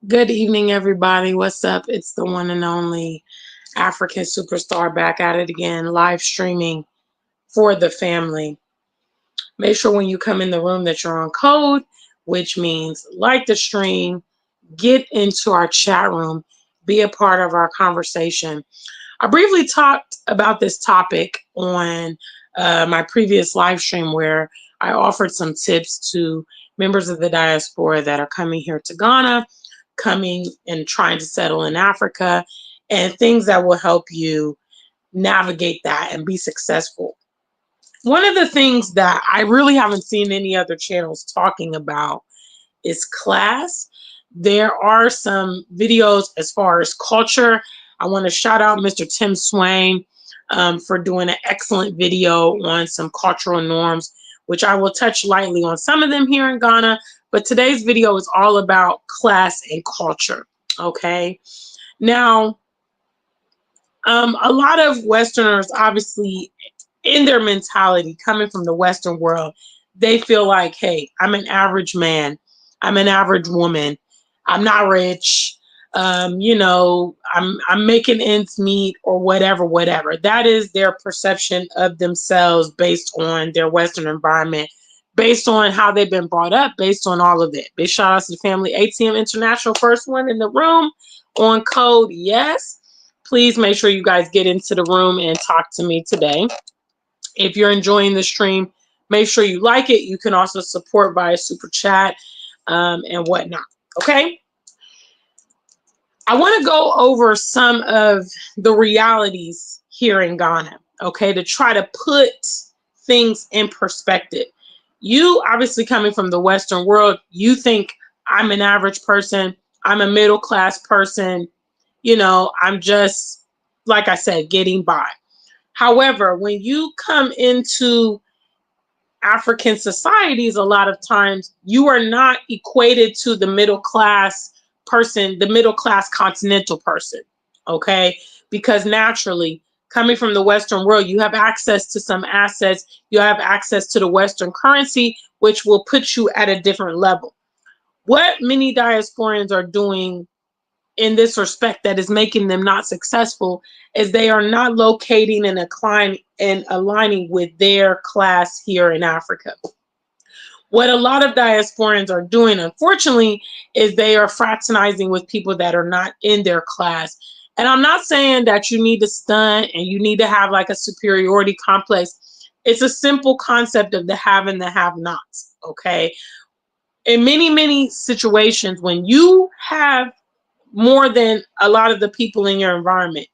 Good evening, everybody. What's up? It's the one and only African superstar back at it again, live streaming for the family. Make sure when you come in the room that you're on code, which means like the stream, get into our chat room, be a part of our conversation. I briefly talked about this topic on my previous live stream where I offered some tips to members of the diaspora that are coming here to Ghana, coming and trying to settle in Africa, and things that will help you navigate that and be successful. One of the things that I really haven't seen any other channels talking about is class. There are some videos as far as culture. I want to shout out Mr. Tim Swain for doing an excellent video on some cultural norms, which I will touch lightly on some of them here in Ghana. But today's video is all about class and culture. Okay. Now, a lot of Westerners, obviously, in their mentality, coming from the Western world, they feel like, hey, I'm an average man, I'm an average woman, I'm not rich, I'm making ends meet or whatever. That is their perception of themselves based on their Western environment, based on how they've been brought up, based on all of it. Big shout out to the family. ATM International, first one in the room on code, yes. Please make sure you guys get into the room and talk to me today. If you're enjoying the stream, make sure you like it. You can also support via super chat and whatnot. Okay. I want to go over some of the realities here in Ghana, okay, to try to put things in perspective. You obviously coming from the Western world, you think I'm an average person, I'm a middle class person, I'm just, like I said, getting by. However, when you come into African societies, a lot of times you are not equated to the middle class person, the middle class continental person, okay? Because naturally, coming from the Western world, you have access to some assets, you have access to the Western currency, which will put you at a different level. What many diasporans are doing in this respect that is making them not successful is they are not locating and aligning with their class here in Africa. What a lot of diasporans are doing, unfortunately, is they are fraternizing with people that are not in their class. And I'm not saying that you need to stun and you need to have like a superiority complex. It's a simple concept of the have and the have nots. Okay. In many situations, when you have more than a lot of the people in your environment,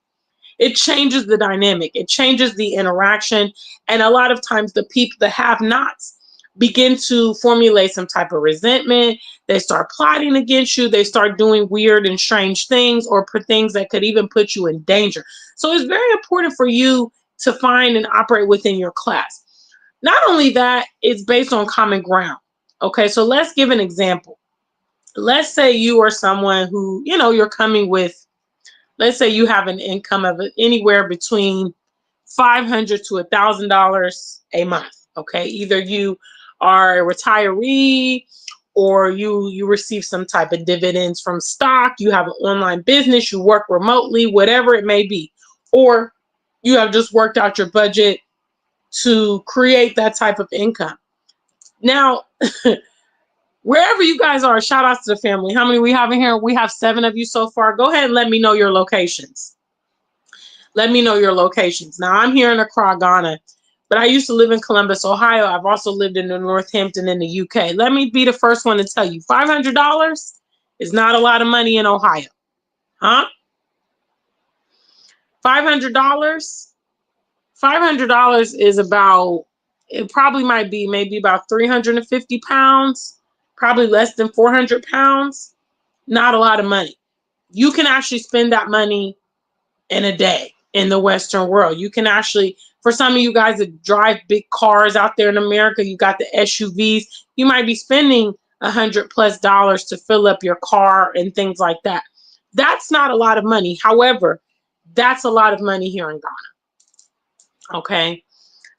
it changes the dynamic, it changes the interaction, and a lot of times the people, the have nots, begin to formulate some type of resentment. They start plotting against you, they start doing weird and strange things or things that could even put you in danger. So it's very important for you to find and operate within your class. Not only that, it's based on common ground. Okay, so let's give an example. Let's say you are someone who, you're coming with, let's say you have an income of anywhere between $500 to $1,000 a month. Okay, either you are a retiree or you receive some type of dividends from stock, you have an online business, you work remotely, whatever it may be, or you have just worked out your budget to create that type of income. Now, wherever you guys are, shout outs to the family. How many we have in here? We have 7 of you so far. Go ahead and let me know your locations. Let me know your locations. Now, I'm here in Accra, Ghana, but I used to live in Columbus, Ohio. I've also lived in the Northampton in the UK. Let me be the first one to tell you, $500 is not a lot of money in Ohio. Huh? $500? $500 is about, it probably might be maybe about 350 pounds, probably less than 400 pounds. Not a lot of money. You can actually spend that money in a day in the Western world. You can actually, for some of you guys that drive big cars out there in America, you got the SUVs, you might be spending $100+ to fill up your car and things like that. That's not a lot of money. However, that's a lot of money here in Ghana. Okay.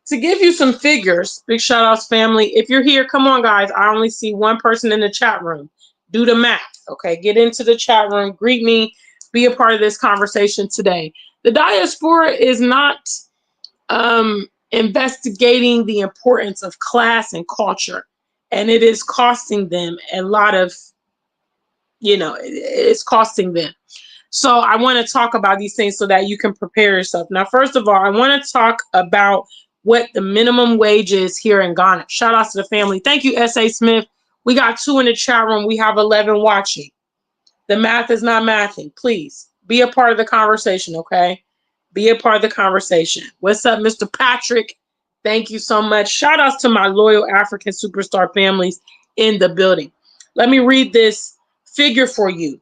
To give you some figures, big shout outs family. If you're here, come on guys. I only see one person in the chat room. Do the math. Okay, get into the chat room, greet me, be a part of this conversation today. The diaspora is not investigating the importance of class and culture, and it is costing them a lot of, it's costing them. So I want to talk about these things so that you can prepare yourself. Now, first of all, I want to talk about what the minimum wage is here in Ghana. Shout out to the family. Thank you, S.A. Smith. We got 2 in the chat room. We have 11 watching. The math is not mathing. Please be a part of the conversation, okay? Be a part of the conversation. What's up, Mr. Patrick? Thank you so much. Shout outs to my loyal African superstar families in the building. Let me read this figure for you.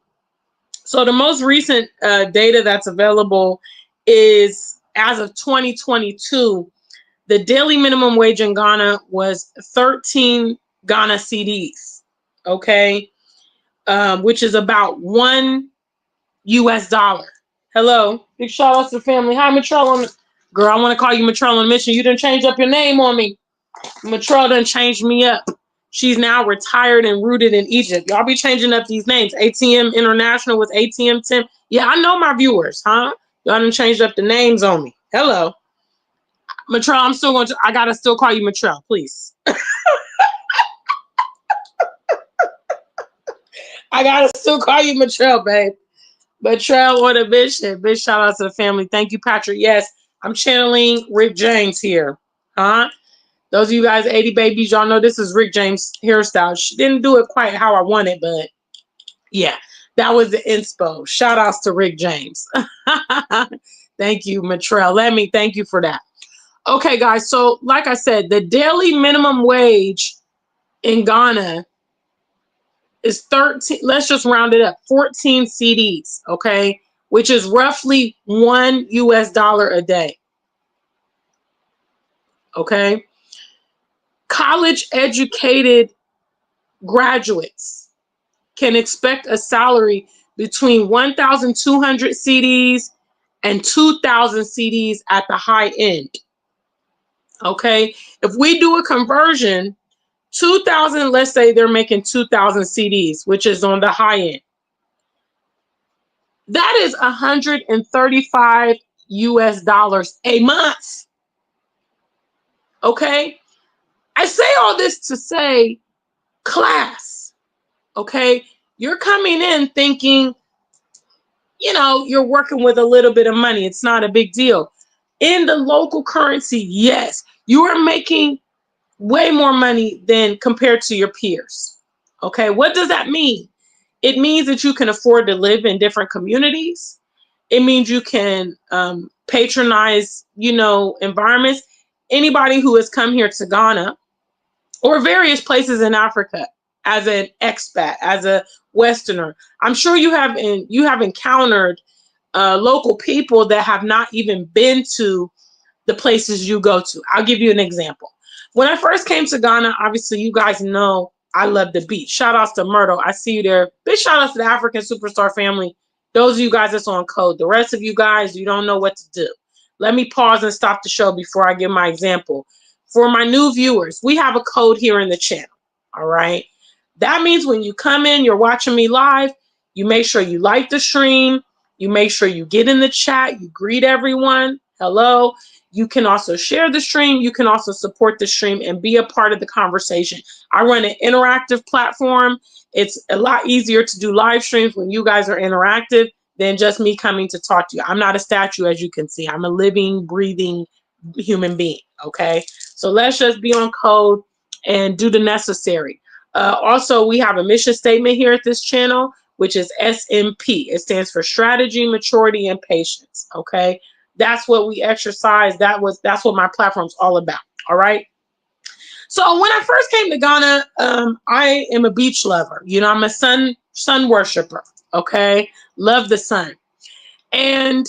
So the most recent data that's available is, as of 2022, the daily minimum wage in Ghana was 13 Ghana cedis, okay, which is about $1 US. Hello, big shout out to the family. Hi, Matrell. Girl, I want to call you Matrell on a mission. You done change up your name on me. Matrell done changed me up. She's now retired and rooted in Egypt. Y'all be changing up these names. ATM International with ATM Tim. Yeah, I know my viewers, huh? Y'all done changed up the names on me. Hello. Matrell, I'm still going to, I got to still call you Matrell, please. I got to still call you Matrell, babe. Matrell on a mission. Big shout out to the family. Thank you, Patrick. Yes, I'm channeling Rick James here, huh? Those of you guys, 80 babies, y'all know this is Rick James' hairstyle. She didn't do it quite how I wanted, but yeah, that was the inspo. Shout outs to Rick James. Thank you, Matrell. Let me thank you for that. Okay, guys. So, like I said, the daily minimum wage in Ghana is 13. Let's just round it up. 14 cedis, okay, which is roughly $1 US a day. Okay. College educated graduates can expect a salary between 1,200 cedis and 2,000 cedis at the high end. Okay, if we do a conversion, 2,000, let's say they're making 2,000 cedis, which is on the high end. That is 135 US a month. Okay, I say all this to say class. Okay, you're coming in thinking, you're working with a little bit of money. It's not a big deal. In the local currency, yes, you are making way more money than compared to your peers. Okay, what does that mean? It means that you can afford to live in different communities. It means you can patronize, environments. Anybody who has come here to Ghana or various places in Africa as an expat, as a Westerner, I'm sure you have encountered local people that have not even been to the places you go to. I'll give you an example. When I first came to Ghana, obviously you guys know I love the beach. Shout outs to Myrtle. I see you there. Big shout outs to the African Superstar family. Those of you guys that's on code. The rest of you guys, you don't know what to do. Let me pause and stop the show before I give my example. For my new viewers, we have a code here in the channel. All right. That means when you come in, you're watching me live, you make sure you like the stream. You make sure you get in the chat. You greet everyone. Hello. You can also share the stream. You can also support the stream and be a part of the conversation. I run an interactive platform. It's a lot easier to do live streams when you guys are interactive than just me coming to talk to you. I'm not a statue, as you can see. I'm a living, breathing human being. Okay. So let's just be on code and do the necessary. Also, we have a mission statement here at this channel, which is SMP. It stands for strategy, maturity, and patience. Okay. That's what we exercise. That's what my platform's all about. All right. So when I first came to Ghana, I am a beach lover. I'm a sun worshiper. Okay. Love the sun. And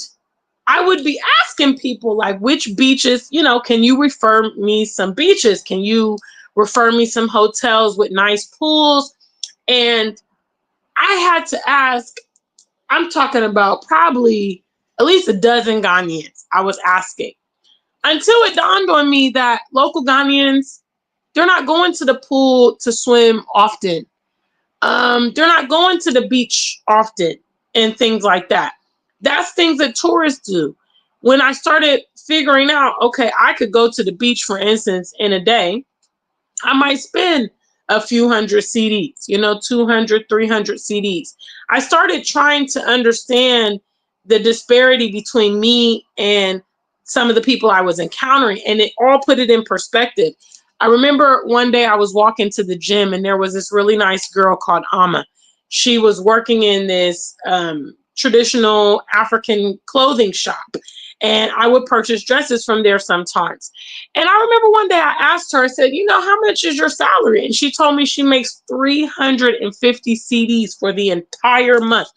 I would be asking people like, which beaches, can you refer me some beaches? Can you refer me some hotels with nice pools? And I had to ask, I'm talking about probably at least a dozen Ghanaians I was asking, until it dawned on me that local Ghanaians, they're not going to the pool to swim often. They're not going to the beach often and things like that. That's things that tourists do. When I started figuring out, okay, I could go to the beach, for instance, in a day, I might spend a few hundred CDs, 200, 300 CDs. I started trying to understand the disparity between me and some of the people I was encountering, and it all put it in perspective. I remember one day I was walking to the gym, and there was this really nice girl called Amma. She was working in this traditional African clothing shop, and I would purchase dresses from there sometimes. And I remember one day I asked her, I said, how much is your salary? And she told me she makes 350 CDs for the entire month.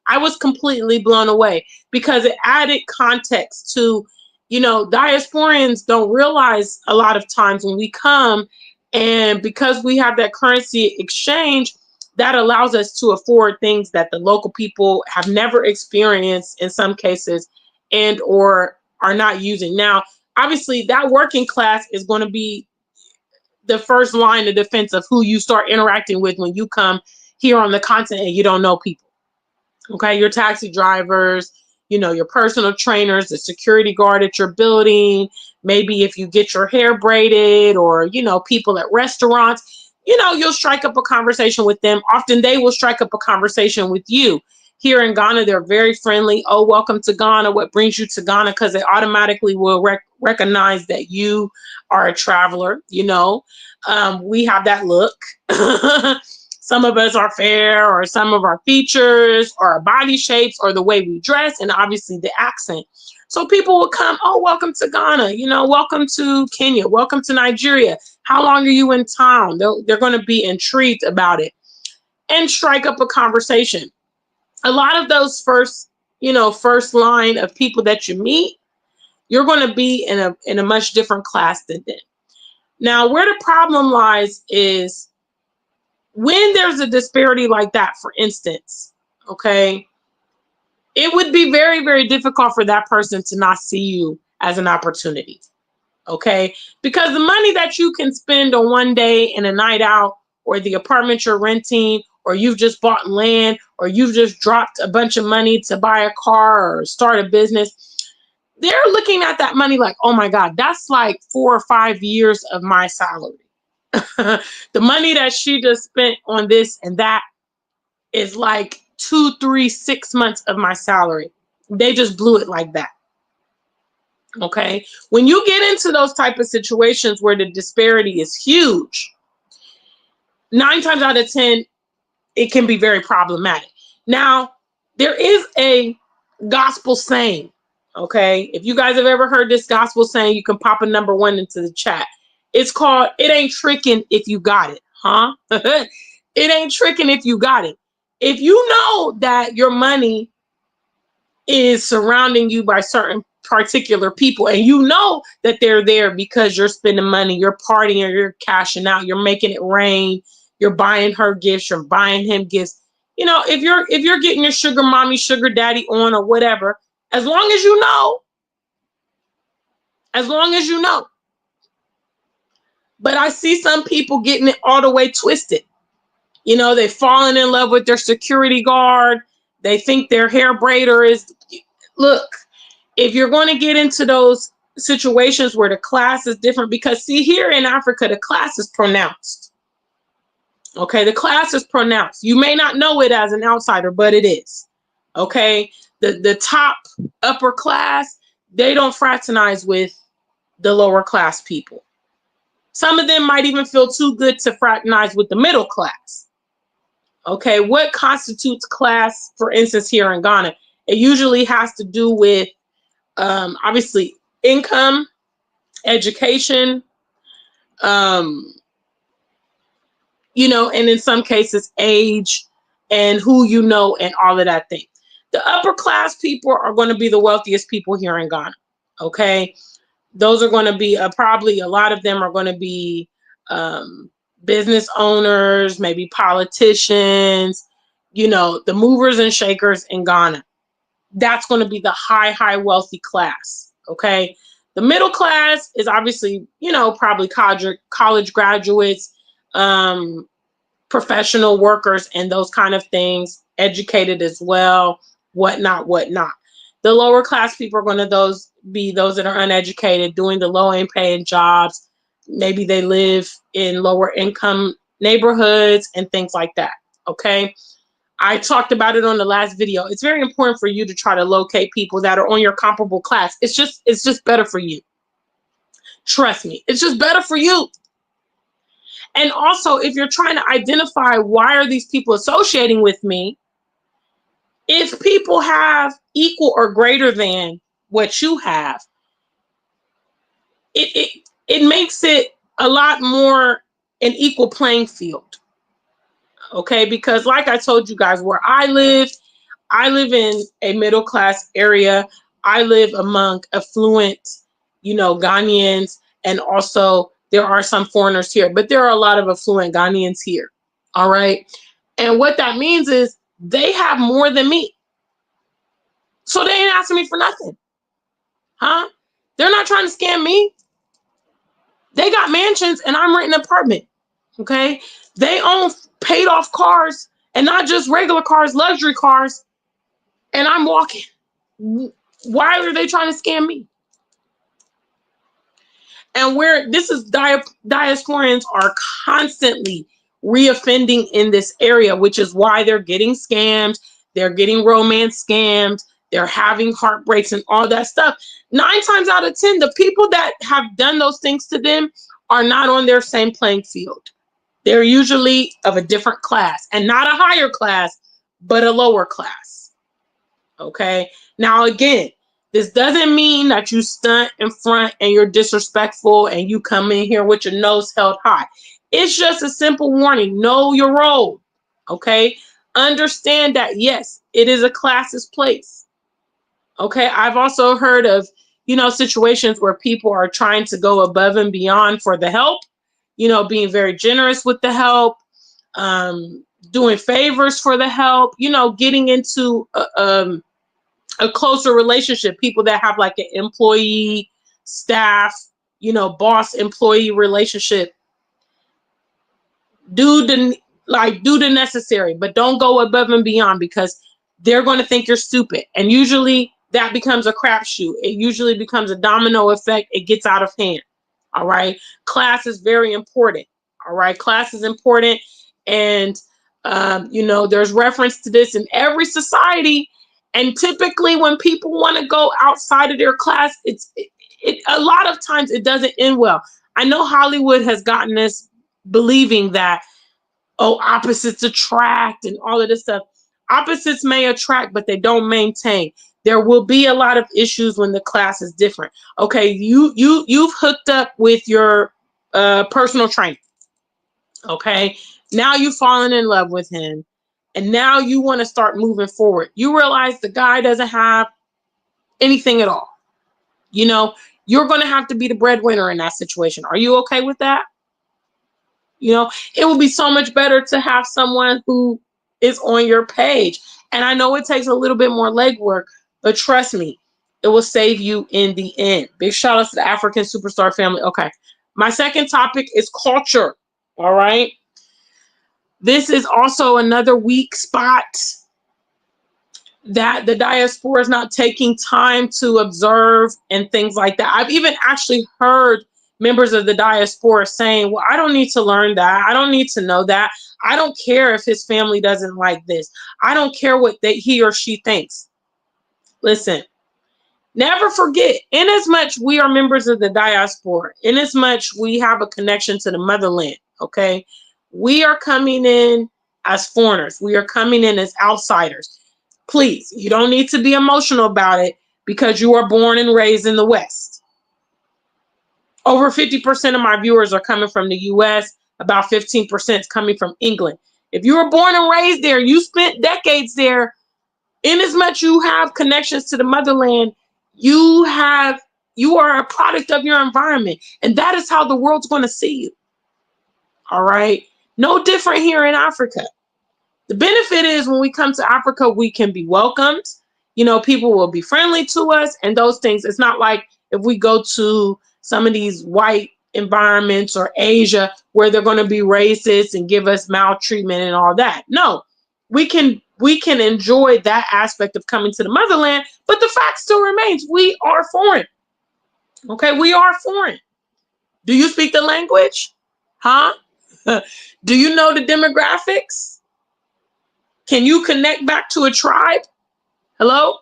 I was completely blown away because it added context to, diasporians don't realize a lot of times when we come, and because we have that currency exchange, that allows us to afford things that the local people have never experienced in some cases, and or are not using. Now, obviously, that working class is going to be the first line of defense of who you start interacting with when you come here on the continent and you don't know people. Okay, your taxi drivers, your personal trainers, the security guard at your building, maybe if you get your hair braided, or, people at restaurants, you'll strike up a conversation with them. Often they will strike up a conversation with you. Here in Ghana, they're very friendly. Oh, welcome to Ghana. What brings you to Ghana? Because they automatically will recognize that you are a traveler. We have that look. Some of us are fair, or some of our features, or our body shapes, or the way we dress, and obviously the accent. So people will come, oh, welcome to Ghana, welcome to Kenya, welcome to Nigeria. How long are you in town? They're going to be intrigued about it and strike up a conversation. A lot of those first line of people that you meet, you're going to be in a much different class than them. Now, where the problem lies is when there's a disparity like that, for instance, okay, it would be very, very difficult for that person to not see you as an opportunity, okay? Because the money that you can spend on one day and a night out, or the apartment you're renting, or you've just bought land, or you've just dropped a bunch of money to buy a car or start a business, they're looking at that money like, oh my God, that's like 4 or 5 years of my salary. The money that she just spent on this and that is like 2, 3, 6 months of my salary. They just blew it like that. Okay. When you get into those type of situations where the disparity is huge, 9 times out of 10, it can be very problematic. Now, there is a gospel saying, okay? If you guys have ever heard this gospel saying, you can pop a number 1 into the chat. It's called, it ain't tricking if you got it, huh? It ain't tricking if you got it. If you know that your money is surrounding you by certain particular people, and you know that they're there because you're spending money, you're partying, or you're cashing out, you're making it rain, you're buying her gifts, you're buying him gifts. If you're getting your sugar mommy, sugar daddy on, or whatever, as long as you know, as long as you know. But I see some people getting it all the way twisted. They've fallen in love with their security guard. They think their hair braider is, look, if you're going to get into those situations where the class is different, because see, here in Africa, the class is pronounced. Okay, the class is pronounced. You may not know it as an outsider, but it is. Okay, the top upper class, they don't fraternize with the lower class people. Some of them might even feel too good to fraternize with the middle class. Okay, what constitutes class, for instance, here in Ghana? It usually has to do with, obviously, income, education, and in some cases, age, and who you know, and all of that thing. The upper class people are going to be the wealthiest people here in Ghana. Okay, those are going to be probably a lot of them are going to be business owners, maybe politicians, the movers and shakers in Ghana. That's going to be the high wealthy class. Okay, the middle class is obviously, probably college graduates, professional workers and those kind of things, educated as well, whatnot, whatnot. The lower class people are going to be those that are uneducated, doing the low end paying jobs. Maybe they live in lower income neighborhoods and things like that. Okay. I talked about it on the last video. It's very important for you to try to locate people that are on your comparable class. It's just better for you. Trust me, it's just better for you. And also, if you're trying to identify why are these people associating with me, if people have equal or greater than what you have, it makes it a lot more an equal playing field. Okay, because like I told you guys, where I live in a middle class area. I live among affluent, Ghanaians, and also there are some foreigners here, but there are a lot of affluent Ghanaians here. All right. And what that means is they have more than me. So they ain't asking me for nothing. Huh? They're not trying to scam me. They got mansions and I'm renting an apartment. Okay. They own paid off cars, and not just regular cars, luxury cars. And I'm walking. Why are they trying to scam me? And where this is, diasporans are constantly reoffending in this area, which is why they're getting scammed, they're getting romance scammed, they're having heartbreaks and all that stuff. 9 times out of 10, the people that have done those things to them are not on their same playing field. They're usually of a different class, and not a higher class, but a lower class. Okay. Now, again, this doesn't mean that you stunt in front and you're disrespectful and you come in here with your nose held high. It's just a simple warning. Know your role. Okay. Understand that, yes, it is a classist place. Okay. I've also heard of, situations where people are trying to go above and beyond for the help, being very generous with the help, doing favors for the help, getting into a closer relationship, people that have like an employee staff, boss employee relationship. Do the necessary, but don't go above and beyond, because they're going to think you're stupid. And usually that becomes a crapshoot. It usually becomes a domino effect. It gets out of hand. All right. Class is very important. All right. Class is important. And, there's reference to this in every society. And typically when people want to go outside of their class, a lot of times it doesn't end well. I know Hollywood has gotten us believing that, opposites attract and all of this stuff. Opposites may attract, but they don't maintain. There will be a lot of issues when the class is different. Okay, you've hooked up with your personal trainer. Okay, now you've fallen in love with him, and now you want to start moving forward. You realize the guy doesn't have anything at all. You're going to have to be the breadwinner in that situation. Are you okay with that? It would be so much better to have someone who is on your page. And I know it takes a little bit more legwork, but trust me, it will save you in the end. Big shout out to the African Superstar family. Okay. My second topic is culture. All right. This is also another weak spot that the diaspora is not taking time to observe and things like that. I've even actually heard members of the diaspora saying, well, I don't need to learn that. I don't need to know that. I don't care if his family doesn't like this. I don't care what he or she thinks. Listen, never forget, inasmuch we are members of the diaspora, inasmuch we have a connection to the motherland, okay? We are coming in as foreigners. We are coming in as outsiders. Please, you don't need to be emotional about it, because you are born and raised in the West. Over 50% of my viewers are coming from the US. About 15% is coming from England. If you were born and raised there, you spent decades there, inasmuch you have connections to the motherland, you are a product of your environment. And that is how the world's going to see you. All right. No different here in Africa. The benefit is when we come to Africa, we can be welcomed. People will be friendly to us and those things. It's not like if we go to some of these white environments or Asia where they're going to be racist and give us maltreatment and all that. No, we can enjoy that aspect of coming to the motherland, but the fact still remains, we are foreign. Okay, we are foreign. Do you speak the language? Huh? Do you know the demographics? Can you connect back to a tribe? Hello?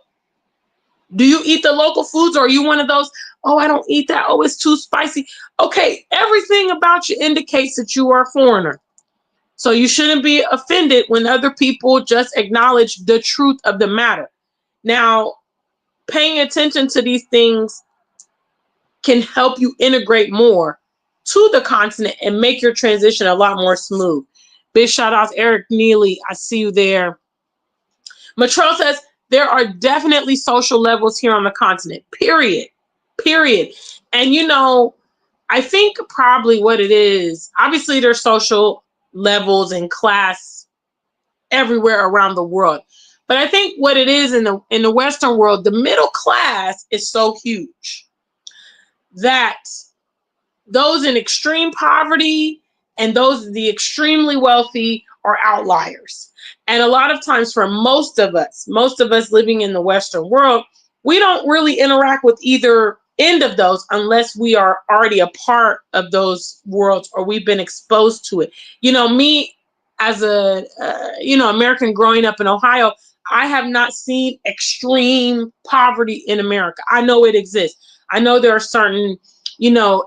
Do you eat the local foods, or are you one of those, oh, I don't eat that, oh, it's too spicy? Okay, everything about you indicates that you are a foreigner. So you shouldn't be offended when other people just acknowledge the truth of the matter. Now, paying attention to these things can help you integrate more to the continent and make your transition a lot more smooth. Big shout outs, Eric Neely. I see you there. Matrell says, there are definitely social levels here on the continent, period. And you know, I think probably what it is, obviously there's social levels and class everywhere around the world. But I think what it is in the Western world, the middle class is so huge that those in extreme poverty and those the extremely wealthy are outliers. And a lot of times for most of us living in the Western world, we don't really interact with either end of those unless we are already a part of those worlds or we've been exposed to it. You know, me as a American growing up in Ohio, I have not seen extreme poverty in America. I know it exists. I know there are certain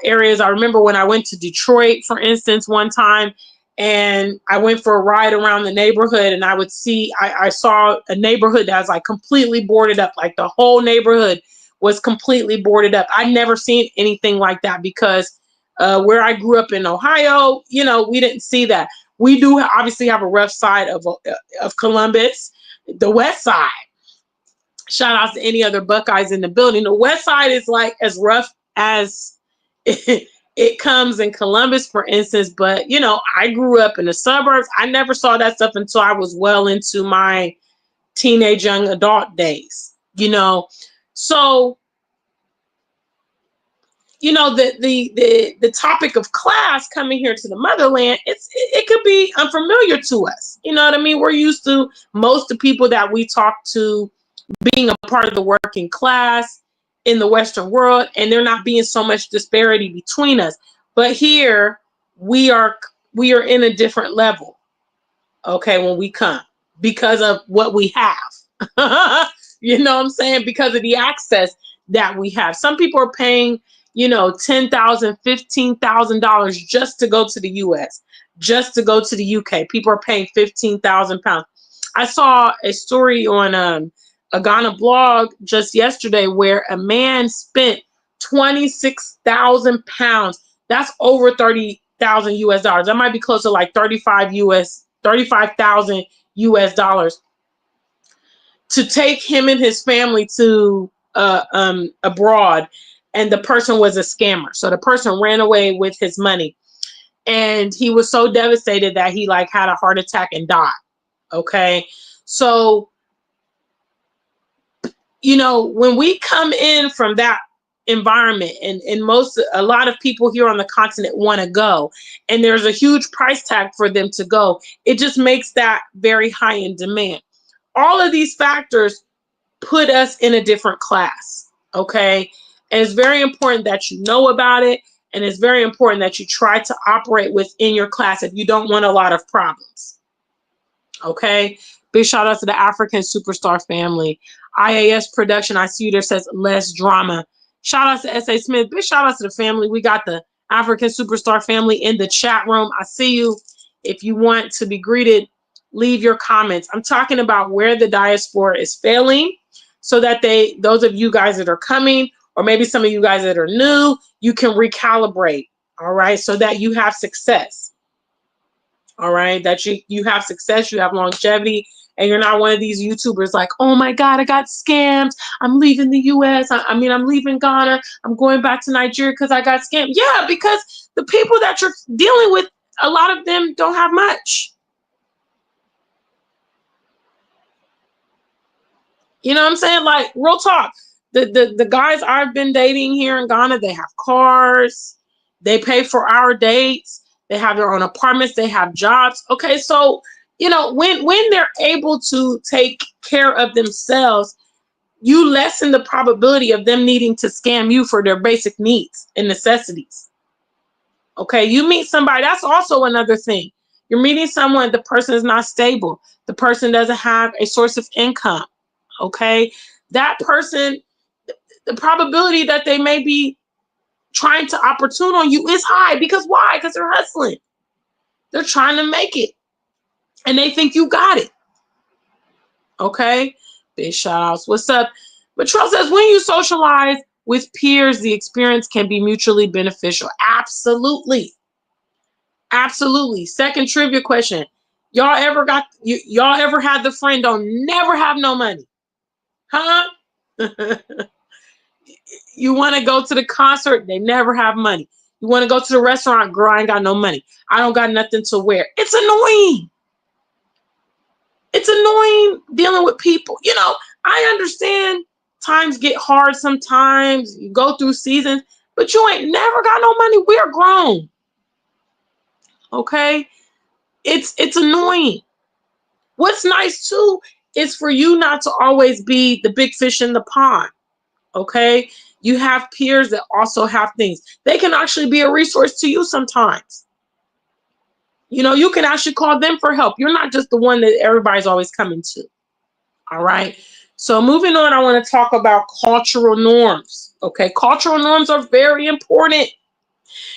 areas. I remember when I went to Detroit, for instance, one time, and I went for a ride around the neighborhood, and I saw a neighborhood that was like completely boarded up. Like the whole neighborhood was completely boarded up. I'd never seen anything like that because where I grew up in Ohio, we didn't see that. We do obviously have a rough side of Columbus, the west side. Shout out to any other Buckeyes in the building. The west side is like as rough as it comes in Columbus, for instance. But, I grew up in the suburbs. I never saw that stuff until I was well into my teenage young adult days, So, the topic of class coming here to the motherland, it could be unfamiliar to us. You know what I mean? We're used to most of the people that we talk to being a part of the working class in the Western world, and there not being so much disparity between us. But here we are in a different level, okay, when we come because of what we have. You know what I'm saying? Because of the access that we have. Some people are paying, $10,000, $15,000 just to go to the US, just to go to the UK. People are paying 15,000 pounds. I saw a story on a Ghana blog just yesterday where a man spent 26,000 pounds. That's over 30,000 US dollars. That might be close to like 35,000 US dollars to take him and his family to abroad. And the person was a scammer. So the person ran away with his money. And he was so devastated that he had a heart attack and died. Okay. So, when we come in from that environment and a lot of people here on the continent want to go, and there's a huge price tag for them to go, it just makes that very high in demand. All of these factors put us in a different class. Okay. And it's very important that you know about it. And it's very important that you try to operate within your class if you don't want a lot of problems. Okay. Big shout out to the African Superstar family. IAS production, I see you there, says less drama. Shout out to S.A. Smith. Big shout out to the family. We got the African Superstar family in the chat room. I see you. If you want to be greeted, leave your comments. I'm talking about where the diaspora is failing so that those of you guys that are coming, or maybe some of you guys that are new, you can recalibrate, all right, so that you have success. All right, that you have success, you have longevity, and you're not one of these YouTubers like, oh my God, I got scammed. I'm leaving the US. I'm leaving Ghana. I'm going back to Nigeria because I got scammed. Yeah, because the people that you're dealing with, a lot of them don't have much. You know what I'm saying? Like, real talk. The guys I've been dating here in Ghana, they have cars. They pay for our dates. They have their own apartments. They have jobs. Okay, so when they're able to take care of themselves, you lessen the probability of them needing to scam you for their basic needs and necessities. Okay, you meet somebody, that's also another thing. You're meeting someone, the person is not stable. The person doesn't have a source of income. Okay, that person, the probability that they may be trying to opportune on you is high. Because why? Because they're hustling. They're trying to make it. And they think you got it. Okay, big shout outs. What's up? Latrell says, when you socialize with peers, the experience can be mutually beneficial. Absolutely. Absolutely. Second trivia question. Y'all ever had the friend don't never have no money? Huh? You want to go to the concert, they never have money. You want to go to the restaurant, girl, I ain't got no money. I don't got nothing to wear. It's annoying. It's annoying dealing with people. I understand times get hard sometimes. You go through seasons, but you ain't never got no money. We're grown. Okay? It's annoying. What's nice too is for you not to always be the big fish in the pond. Okay? You have peers that also have things. They can actually be a resource to you sometimes. You can actually call them for help. You're not just the one that everybody's always coming to. All right. So moving on, I want to talk about cultural norms. Okay. Cultural norms are very important.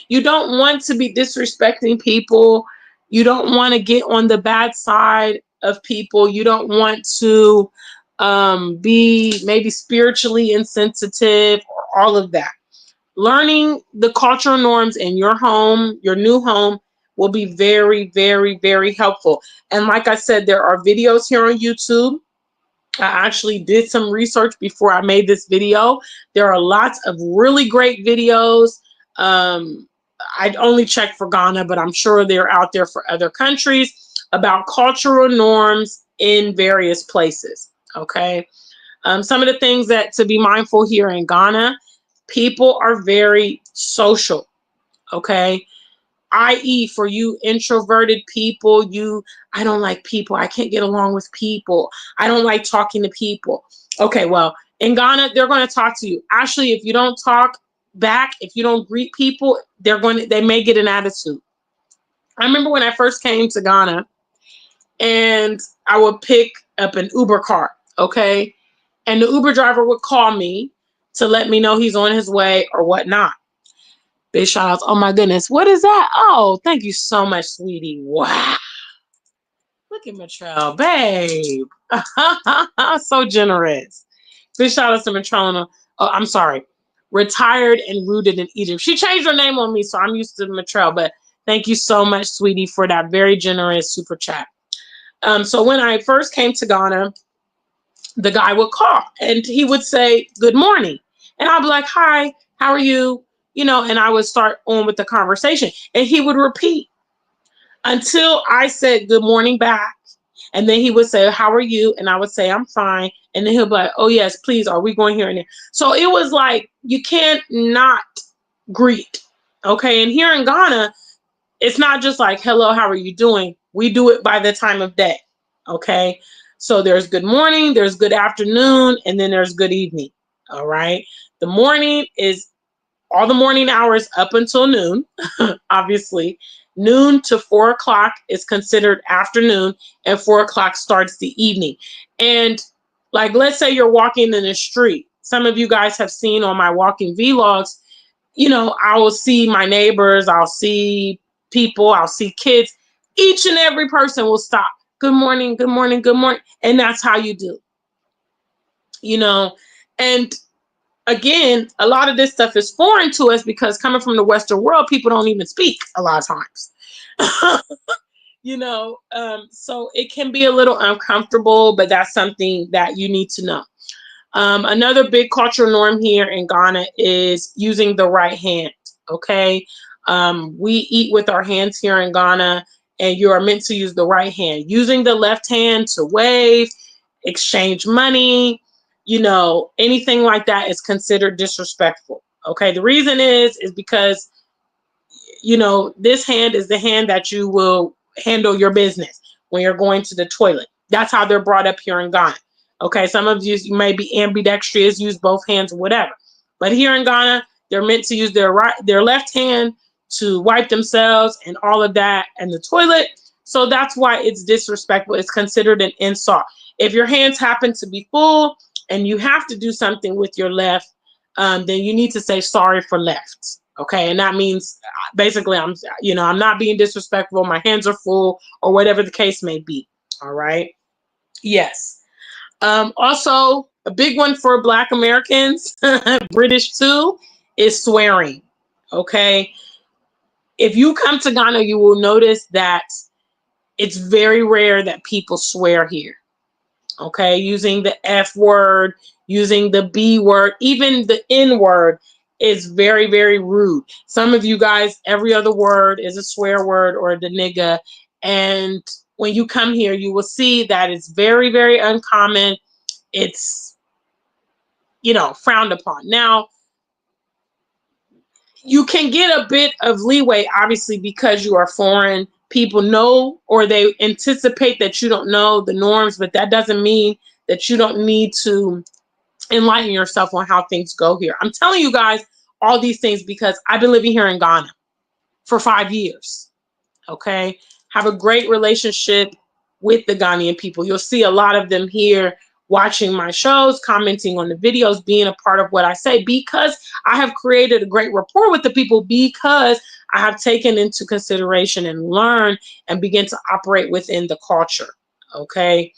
You don't want to be disrespecting people. You don't want to get on the bad side of people. You don't want to be maybe spiritually insensitive or all of that. Learning the cultural norms in your home, your new home, will be very, very, very helpful. And like I said, there are videos here on YouTube. I actually did some research before I made this video. There are lots of really great videos. I'd only check for Ghana, but I'm sure they're out there for other countries about cultural norms in various places. Okay. Some of the things that to be mindful here in Ghana, people are very social. Okay. I.e., for you introverted people, I don't like people. I can't get along with people. I don't like talking to people. Okay, well, in Ghana, they're going to talk to you. Actually, if you don't talk back, if you don't greet people, they may get an attitude. I remember when I first came to Ghana and I would pick up an Uber car, okay? And the Uber driver would call me to let me know he's on his way or whatnot. Big shout outs. Oh my goodness. What is that? Oh, thank you so much, sweetie. Wow. Look at Mitrell, babe. So generous. Big shout outs to Mitrell. Oh, I'm sorry. Retired and rooted in Egypt. She changed her name on me, so I'm used to Mitrell. But thank you so much, sweetie, for that very generous super chat. So when I first came to Ghana, the guy would call and he would say, good morning. And I'd be like, hi, how are you? And I would start on with the conversation and he would repeat until I said good morning back. And then he would say, how are you? And I would say, I'm fine. And then he'll be like, oh yes, please. Are we going here and there? So it was like, you can't not greet. Okay. And here in Ghana, it's not just like, hello, how are you doing? We do it by the time of day. Okay. So there's good morning, there's good afternoon, and then there's good evening. All right. The morning is all the morning hours up until noon, obviously. Noon to 4 o'clock is considered afternoon, and 4 o'clock starts the evening. And like, let's say you're walking in the street. Some of you guys have seen on my walking vlogs, I will see my neighbors, I'll see people, I'll see kids. Each and every person will stop. Good morning, good morning, good morning. And that's how you do. And again, a lot of this stuff is foreign to us because coming from the Western world, people don't even speak a lot of times. So it can be a little uncomfortable, but that's something that you need to know. Another big cultural norm here in Ghana is using the right hand. Okay. We eat with our hands here in Ghana, and you are meant to use the right hand. Using the left hand to wave, exchange money, anything like that is considered disrespectful. Okay. The reason is because you know, this hand is the hand that you will handle your business when you're going to the toilet. That's how they're brought up here in Ghana. Okay, some of you may be ambidextrous, use both hands, whatever. But here in Ghana, they're meant to use their left hand to wipe themselves and all of that and the toilet. So that's why it's disrespectful. It's considered an insult. If your hands happen to be full and you have to do something with your left, then you need to say sorry for left. Okay, and that means basically I'm not being disrespectful. My hands are full, or whatever the case may be. All right. Yes. Also, a big one for Black Americans, British too, is swearing. Okay. If you come to Ghana, you will notice that it's very rare that people swear here. Okay. Using the F word, using the B word, even the N word is very, very rude. Some of you guys, every other word is a swear word or the nigga. And when you come here, you will see that it's very, very uncommon. It's, frowned upon. Now, you can get a bit of leeway, obviously, because you are foreign. People know, or they anticipate that you don't know the norms, but that doesn't mean that you don't need to enlighten yourself on how things go here. I'm telling you guys all these things because I've been living here in Ghana for 5 years. Okay. Have a great relationship with the Ghanaian people. You'll see a lot of them here watching my shows, commenting on the videos, being a part of what I say, because I have created a great rapport with the people, because I have taken into consideration and learned and begin to operate within the culture. Okay.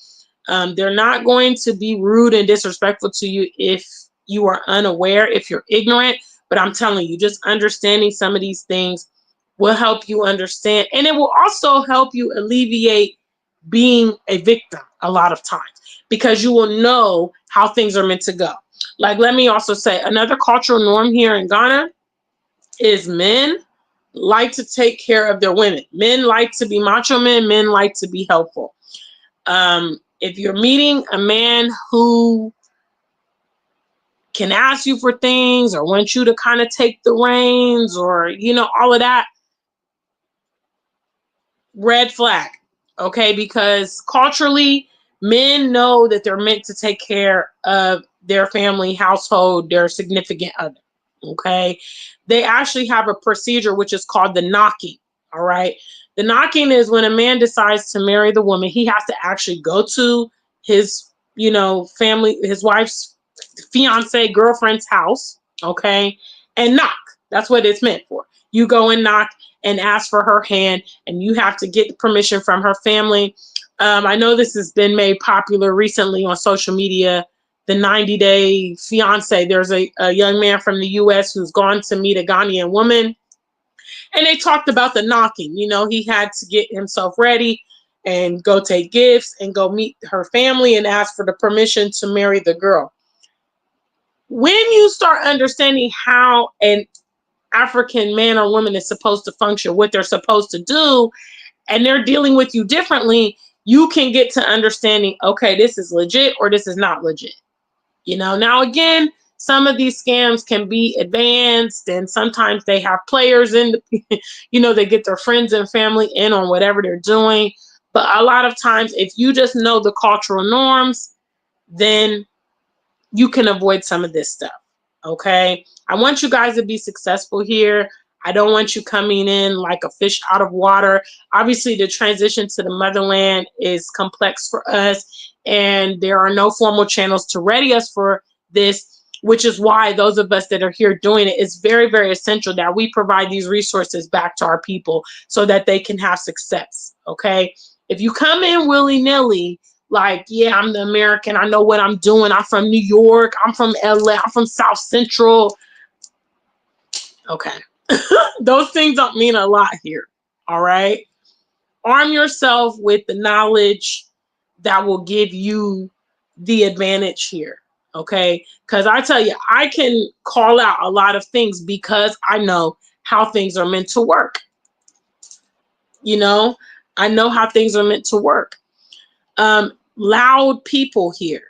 They're not going to be rude and disrespectful to you if you are unaware, if you're ignorant. But I'm telling you, just understanding some of these things will help you understand. And it will also help you alleviate being a victim a lot of times, because you will know how things are meant to go. Like, let me also say, another cultural norm here in Ghana is men like to take care of their women. Men like to be macho men. Men like to be helpful. If you're meeting a man who can ask you for things or wants you to kind of take the reins or, all of that, red flag. Okay, because culturally, men know that they're meant to take care of their family, household, their significant other. Okay, they actually have a procedure which is called the knocking. All right, the knocking is when a man decides to marry the woman, he has to actually go to his, family, his wife's fiance, girlfriend's house. Okay, and knock. That's what it's meant for. You go and knock and ask for her hand, and you have to get permission from her family. I know this has been made popular recently on social media, the 90-day fiance. There's a young man from the US who's gone to meet a Ghanaian woman, and they talked about the knocking. He had to get himself ready and go take gifts and go meet her family and ask for the permission to marry the girl. When you start understanding how an African man or woman is supposed to function, what they're supposed to do, and they're dealing with you differently, you can get to understanding, okay, this is legit or this is not legit. Now again, some of these scams can be advanced, and sometimes they have players in, they get their friends and family in on whatever they're doing. But a lot of times, if you just know the cultural norms, then you can avoid some of this stuff. Okay. I want you guys to be successful here. I don't want you coming in like a fish out of water. Obviously, the transition to the motherland is complex for us, and there are no formal channels to ready us for this, which is why those of us that are here doing it, it's very, very essential that we provide these resources back to our people so that they can have success. Okay. If you come in willy-nilly, like, yeah, I'm the American, I know what I'm doing, I'm from New York, I'm from LA, I'm from South Central. Okay. Those things don't mean a lot here. All right. Arm yourself with the knowledge that will give you the advantage here. Okay. Because I tell you, I can call out a lot of things because I know how things are meant to work. I know how things are meant to work. Loud people here.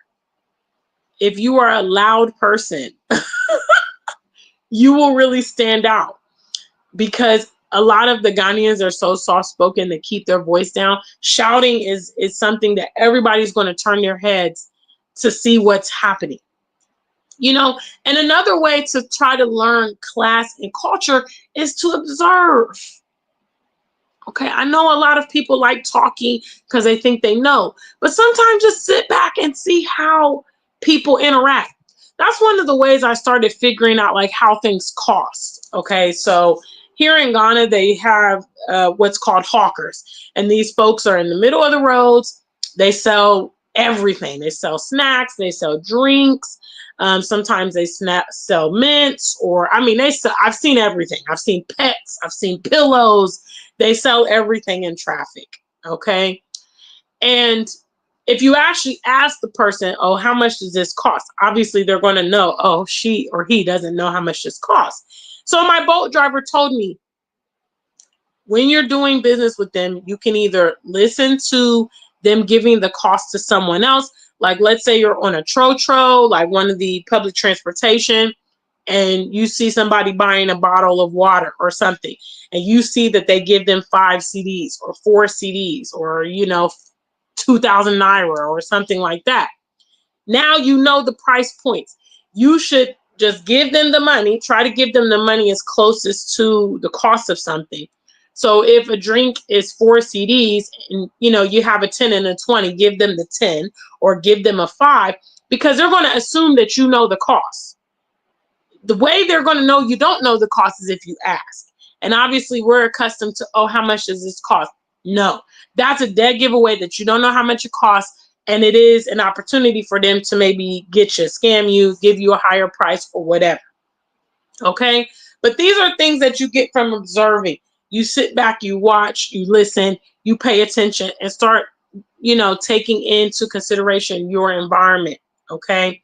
If you are a loud person, you will really stand out, because A lot of the Ghanaians are so soft-spoken to keep their voice down. Shouting is something that everybody's going to turn their heads to see what's happening. You know, and another way to try to learn class and culture is to observe. Okay, I know a lot of people like talking because they think they know, but sometimes just sit back and see how people interact. That's one of the ways I started figuring out like how things cost. Okay, so here in Ghana, they have what's called hawkers, and these folks are in the middle of the roads. They sell everything. They sell snacks, they sell drinks. Sometimes they sell mints, or I mean, they sell. I've seen everything. I've seen pets. I've seen pillows. They sell everything in traffic, okay? And if you actually ask the person, oh, how much does this cost? Obviously, they're going to know, oh, she or he doesn't know how much this costs. So my boat driver told me, when you're doing business with them, you can either listen to them giving the cost to someone else. Like, let's say you're on a trotro, like one of the public transportation, and you see somebody buying a bottle of water or something, and you see that they give them 5 CDs or 4 CDs or, 2,000 naira or something like that. Now you know the price points. You should just give them the money, try to give them the money as closest to the cost of something. So if a drink is 4 CDs and you have a 10 and a 20, give them the 10 or give them a 5, because they're going to assume that you know the cost. The way they're going to know you don't know the cost is if you ask. And obviously we're accustomed to, oh, how much does this cost? No, that's a dead giveaway that you don't know how much it costs. And it is an opportunity for them to maybe get you, scam you, give you a higher price or whatever. Okay. But these are things that you get from observing. You sit back, you watch, you listen, you pay attention and start, taking into consideration your environment. Okay.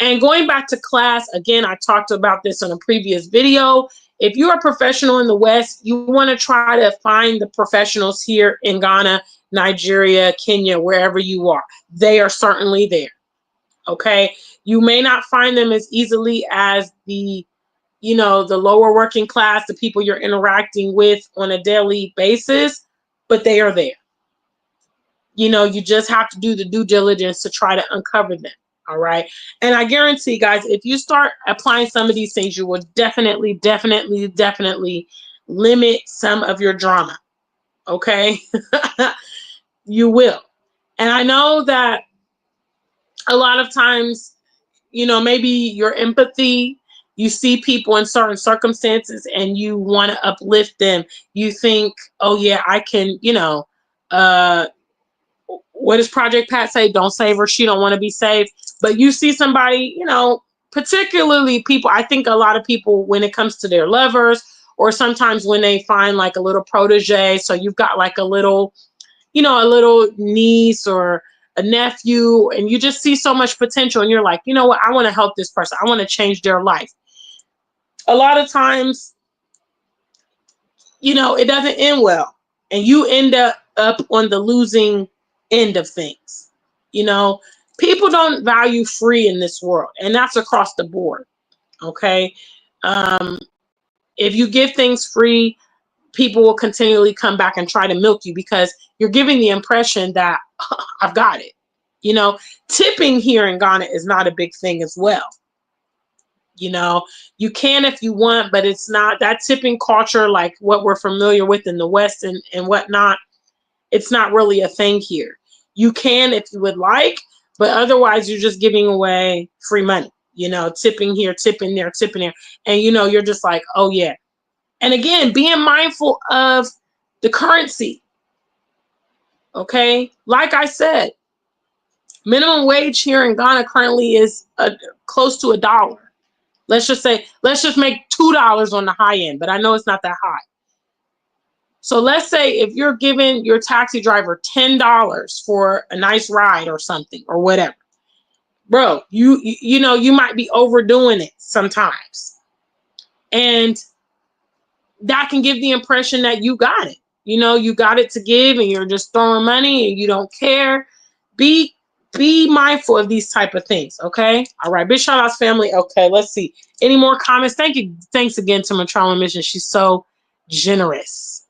And going back to class, again, I talked about this on a previous video. If you're a professional in the West, you want to try to find the professionals here in Ghana, Nigeria, Kenya, wherever you are. They are certainly there. Okay. You may not find them as easily as the lower working class, the people you're interacting with on a daily basis, but they are there. You just have to do the due diligence to try to uncover them. All right. And I guarantee, guys, if you start applying some of these things, you will definitely, definitely, definitely limit some of your drama. Okay. You will. And I know that a lot of times, maybe your empathy, you see people in certain circumstances and you want to uplift them. You think, oh, yeah, I can, what does Project Pat say? Don't save her. She don't want to be saved. But you see somebody, particularly people, I think a lot of people, when it comes to their lovers, or sometimes when they find like a little protege, so you've got like a little niece or a nephew, and you just see so much potential and you're like, you know what, I want to help this person. I want to change their life. A lot of times, it doesn't end well. And you end up on the losing end of things. People don't value free in this world, and that's across the board. Okay. If you give things free, people will continually come back and try to milk you because you're giving the impression that I've got it. Tipping here in Ghana is not a big thing as well. You can if you want, but it's not that tipping culture like what we're familiar with in the West and whatnot. It's not really a thing here. You can if you would like, but otherwise you're just giving away free money, tipping here, tipping there, tipping there. And, you're just like, oh, yeah. And again, being mindful of the currency. Okay. Like I said, minimum wage here in Ghana currently is close to $1. Let's just make $2 on the high end, but I know it's not that high. So let's say if you're giving your taxi driver $10 for a nice ride or something or whatever, bro, you might be overdoing it sometimes. And that can give the impression that you got it. You got it to give and you're just throwing money and you don't care. Be mindful of these type of things. Okay. All right. Big shout outs, family. Okay. Let's see. Any more comments? Thank you. Thanks again to Matrona Mission. She's so generous.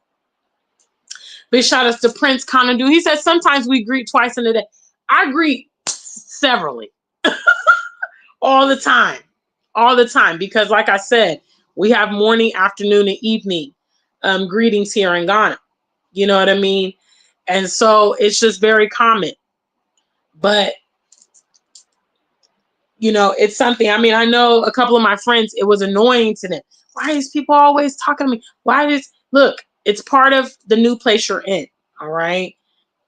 Big shout outs to Prince Conadu. He says sometimes we greet twice in a day. I greet severally. All the time. All the time. Because like I said, we have morning, afternoon, and evening greetings here in Ghana. You know what I mean? And so it's just very common. But, you know, it's something. I mean, I know a couple of my friends, it was annoying to them. Why is people always talking to me? Look, it's part of the new place you're in. All right.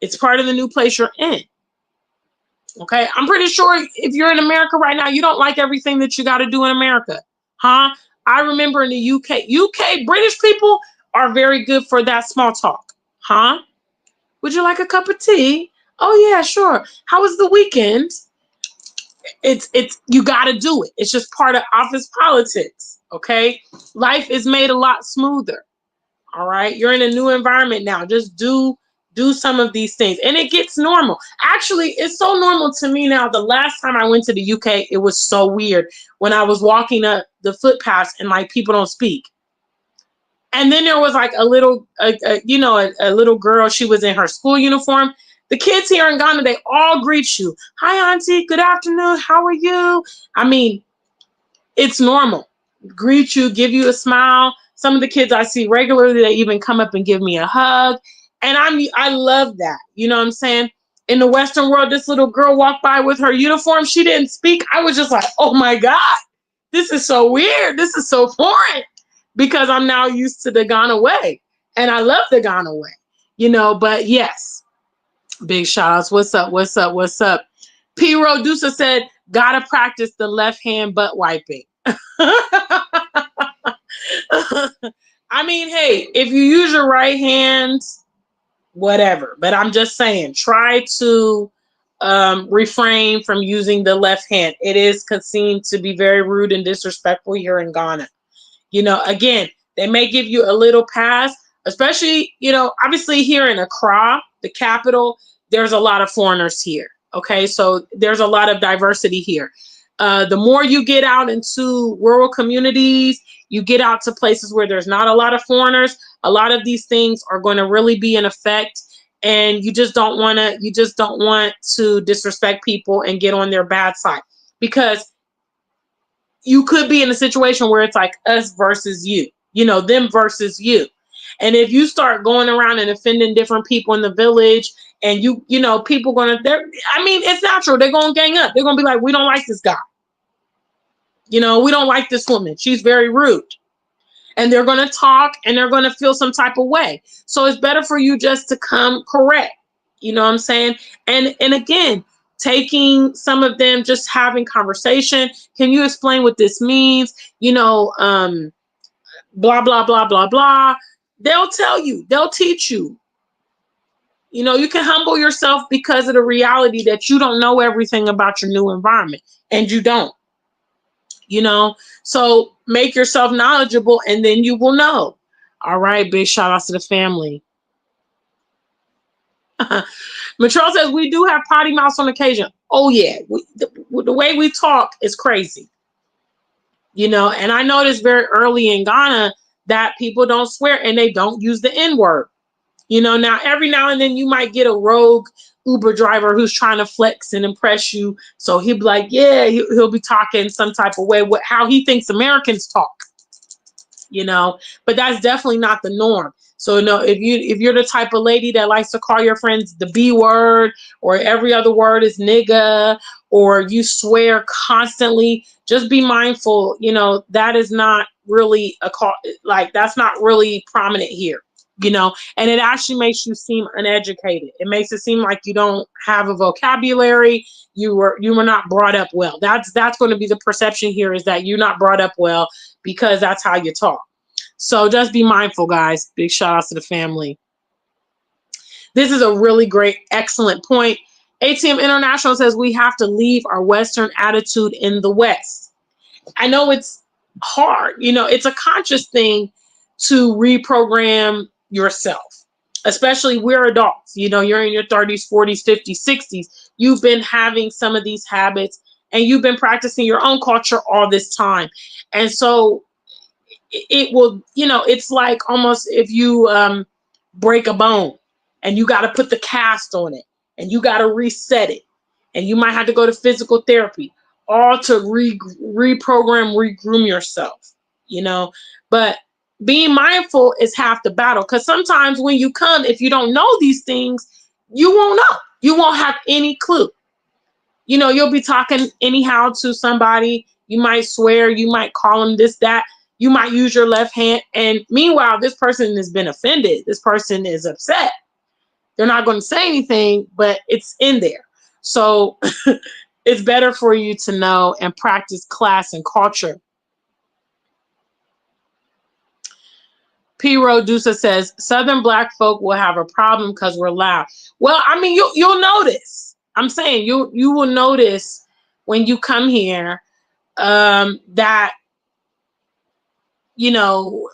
It's part of the new place you're in. Okay. I'm pretty sure if you're in America right now, you don't like everything that you got to do in America. Huh? I remember in the UK, British people are very good for that small talk. Huh? Would you like a cup of tea? Oh yeah, sure. How was the weekend? It's you got to do it. It's just part of office politics. Okay. Life is made a lot smoother. All right. You're in a new environment now. Just do some of these things. And it gets normal. Actually, it's so normal to me now. The last time I went to the UK, it was so weird when I was walking up the footpaths and like people don't speak. And then there was like a little girl. She was in her school uniform. The kids here in Ghana, they all greet you. Hi, auntie. Good afternoon. How are you? I mean, it's normal. Greet you, give you a smile. Some of the kids I see regularly, they even come up and give me a hug. And I love that. You know what I'm saying? In the Western world, this little girl walked by with her uniform. She didn't speak. I was just like, oh my God, this is so weird. This is so foreign because I'm now used to the Ghana way. And I love the Ghana way, you know, but yes, big shout outs. What's up? What's up? What's up? P. Rodusa said, gotta practice the left hand butt wiping. I mean, hey, if you use your right hand, whatever. But I'm just saying, try to refrain from using the left hand. It is seen to be very rude and disrespectful here in Ghana. You know, again, they may give you a little pass, especially, you know, obviously here in Accra, the capital, there's a lot of foreigners here. Okay, so there's a lot of diversity here. The more you get out into rural communities, you get out to places where there's not a lot of foreigners, a lot of these things are going to really be in effect. And you just don't want to disrespect people and get on their bad side, because you could be in a situation where it's like us versus you, you know, them versus you. And if you start going around and offending different people in the village, and you know, people it's natural. They're going to gang up. They're going to be like, we don't like this guy. You know, we don't like this woman. She's very rude. And they're going to talk and they're going to feel some type of way. So it's better for you just to come correct. You know what I'm saying? And again, taking some of them, just having conversation. Can you explain what this means? You know, blah, blah, blah, blah, blah. They'll tell you, they'll teach you. You know, you can humble yourself because of the reality that you don't know everything about your new environment, and you don't, you know, so make yourself knowledgeable and then you will know. All right. Big shout outs to the family. Matrell says we do have potty mouths on occasion. Oh yeah. The way we talk is crazy. You know, and I noticed very early in Ghana that people don't swear and they don't use the N-word. You know, now every now and then you might get a rogue Uber driver who's trying to flex and impress you. So he'll be like, yeah, he'll be talking some type of way, how he thinks Americans talk, you know, but that's definitely not the norm. So no, if you're the type of lady that likes to call your friends the B word, or every other word is nigga, or you swear constantly, just be mindful, you know, that is not really that's not really prominent here. You know, and it actually makes you seem uneducated. It makes it seem like you don't have a vocabulary. You were not brought up well. That's going to be the perception here, is that you're not brought up well because that's how you talk. So just be mindful, guys. Big shout outs to the family. This is a really great, excellent point. ATM International says we have to leave our Western attitude in the West. I know it's hard. You know, it's a conscious thing to reprogram yourself, especially we're adults. You know, you're in your 30s, 40s, 50s, 60s. You've been having some of these habits and you've been practicing your own culture all this time. And so it will, you know, it's like almost if you break a bone and you got to put the cast on it and you got to reset it and you might have to go to physical therapy, all to reprogram, regroom yourself, you know. But being mindful is half the battle, because sometimes when you come, if you don't know these things, you won't know. You won't have any clue. You know, you'll be talking anyhow to somebody. You might swear, you might call them this, that. You might use your left hand. And meanwhile, this person has been offended. This person is upset. They're not going to say anything, but it's in there. So it's better for you to know and practice class and culture. P. Rodusa says, Southern Black folk will have a problem because we're loud. Well, I mean, you'll notice. I'm saying you will notice when you come here that, you know,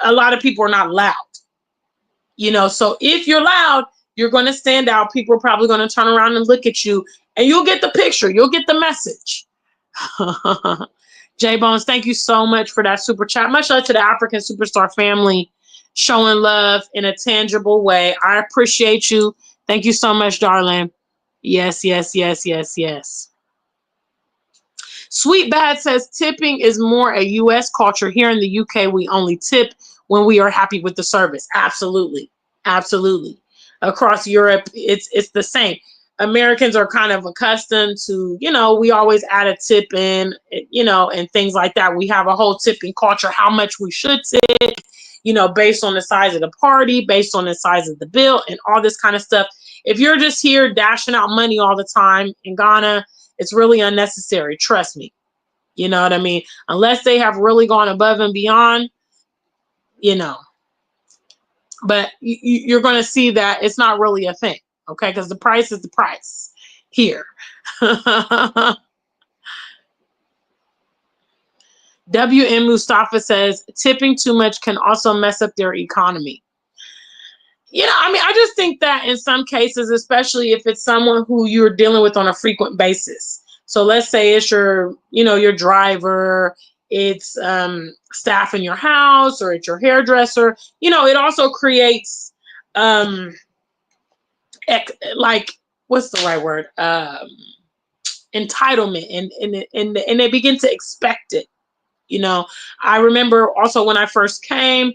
a lot of people are not loud. You know, so if you're loud, you're going to stand out. People are probably going to turn around and look at you, and you'll get the picture. You'll get the message. J Bones, thank you so much for that super chat. Much love to the African Superstar family, showing love in a tangible way. I appreciate you. Thank you so much, darling. Yes, yes, yes, yes, yes. Sweet Bad says tipping is more a U.S. culture. Here in the U.K., we only tip when we are happy with the service. Absolutely. Absolutely. Across Europe, it's the same. Americans are kind of accustomed to, you know, we always add a tip in, you know, and things like that. We have a whole tipping culture, how much we should tip, you know, based on the size of the party, based on the size of the bill, and all this kind of stuff. If you're just here dashing out money all the time in Ghana, it's really unnecessary. Trust me. You know what I mean? Unless they have really gone above and beyond, you know. But you're going to see that it's not really a thing. Okay, because the price is the price here. WM Mustafa says tipping too much can also mess up their economy. You know, I mean, I just think that in some cases, especially if it's someone who you're dealing with on a frequent basis. So let's say it's your, you know, your driver, it's staff in your house, or it's your hairdresser. You know, it also creates like, what's the right word? Entitlement, and they begin to expect it. You know, I remember also when I first came,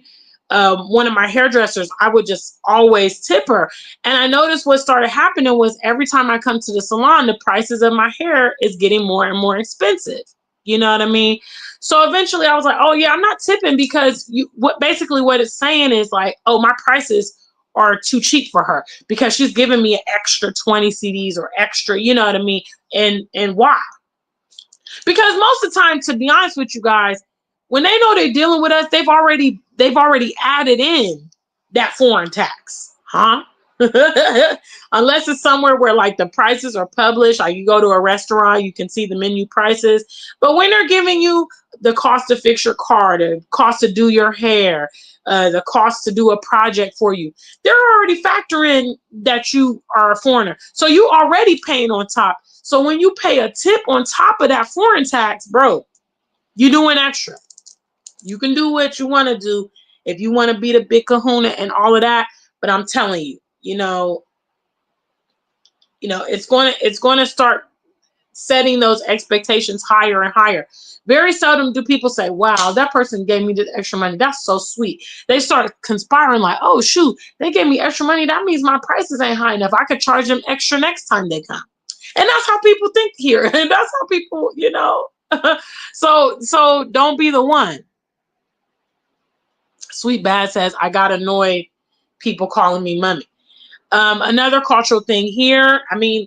one of my hairdressers, I would just always tip her. And I noticed what started happening was every time I come to the salon, the prices of my hair is getting more and more expensive. You know what I mean? So eventually I was like, oh yeah, I'm not tipping, because what it's saying is like, oh, my prices are too cheap for her because she's giving me an extra 20 CDs or extra, you know what I mean? And why? Because most of the time, to be honest with you guys, when they know they're dealing with us, they've already added in that foreign tax, huh? Unless it's somewhere where like the prices are published, like you go to a restaurant, you can see the menu prices. But when they're giving you the cost to fix your car, the cost to do your hair, the cost to do a project for you, they're already factoring that you are a foreigner. So you already paying on top. So when you pay a tip on top of that foreign tax, bro, you're doing extra. You can do what you want to do if you want to be the big kahuna and all of that. But I'm telling you, you know, it's going to start setting those expectations higher and higher. Very seldom do people say, wow, that person gave me this extra money. That's so sweet. They start conspiring like, oh, shoot, they gave me extra money. That means my prices ain't high enough. I could charge them extra next time they come. And that's how people think here. And that's how people, you know. So don't be the one. Sweet Bad says, I got annoyed people calling me mommy. Another cultural thing here, I mean,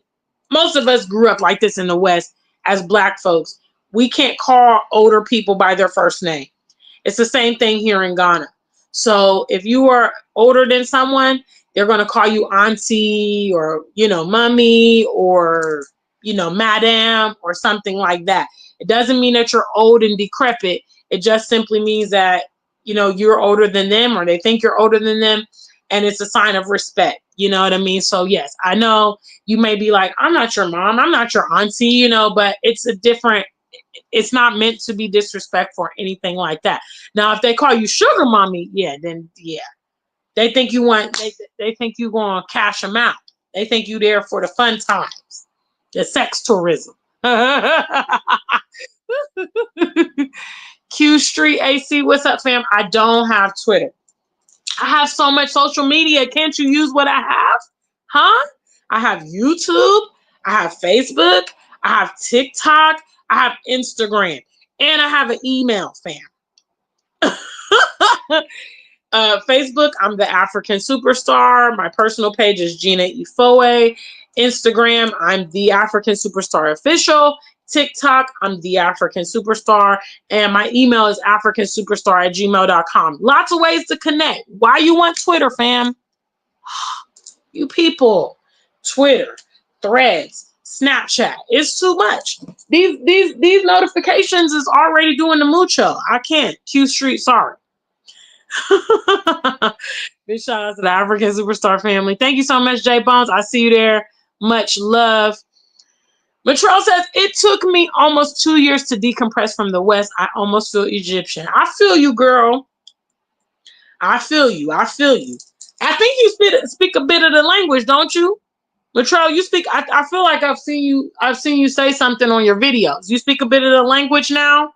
most of us grew up like this in the West as Black folks. We can't call older people by their first name. It's the same thing here in Ghana. So if you are older than someone, they're going to call you auntie or, you know, mommy or, you know, madam or something like that. It doesn't mean that you're old and decrepit. It just simply means that, you know, you're older than them, or they think you're older than them. And it's a sign of respect. You know what I mean? So yes, I know you may be like, I'm not your mom, I'm not your auntie, you know, but it's a different It's not meant to be disrespectful or anything like that. Now, if they call you sugar mommy, yeah, then yeah, they think you want they think you gonna cash them out. They think you there for the fun times, the sex tourism. Q Street AC, what's up, fam? I don't have Twitter. I have so much social media. Can't you use what I have? Huh? I have YouTube. I have Facebook. I have TikTok. I have Instagram. And I have an email, fam. Facebook, I'm the African Superstar. My personal page is Gina Ifoe. Instagram, I'm the African Superstar Official. TikTok, I'm the African Superstar. And my email is africansuperstar@gmail.com. Lots of ways to connect. Why you want Twitter, fam? You people. Twitter, Threads, Snapchat. It's too much. These notifications is already doing the mucho. I can't. Q Street, sorry. Big shout out to the African Superstar family. Thank you so much, J Bones. I see you there. Much love. Latrell says, it took me almost 2 years to decompress from the West. I almost feel Egyptian. I feel you, girl. I feel you. I feel you. I think you speak a bit of the language, don't you? Latrell, you speak. I feel like I've seen you say something on your videos. You speak a bit of the language now.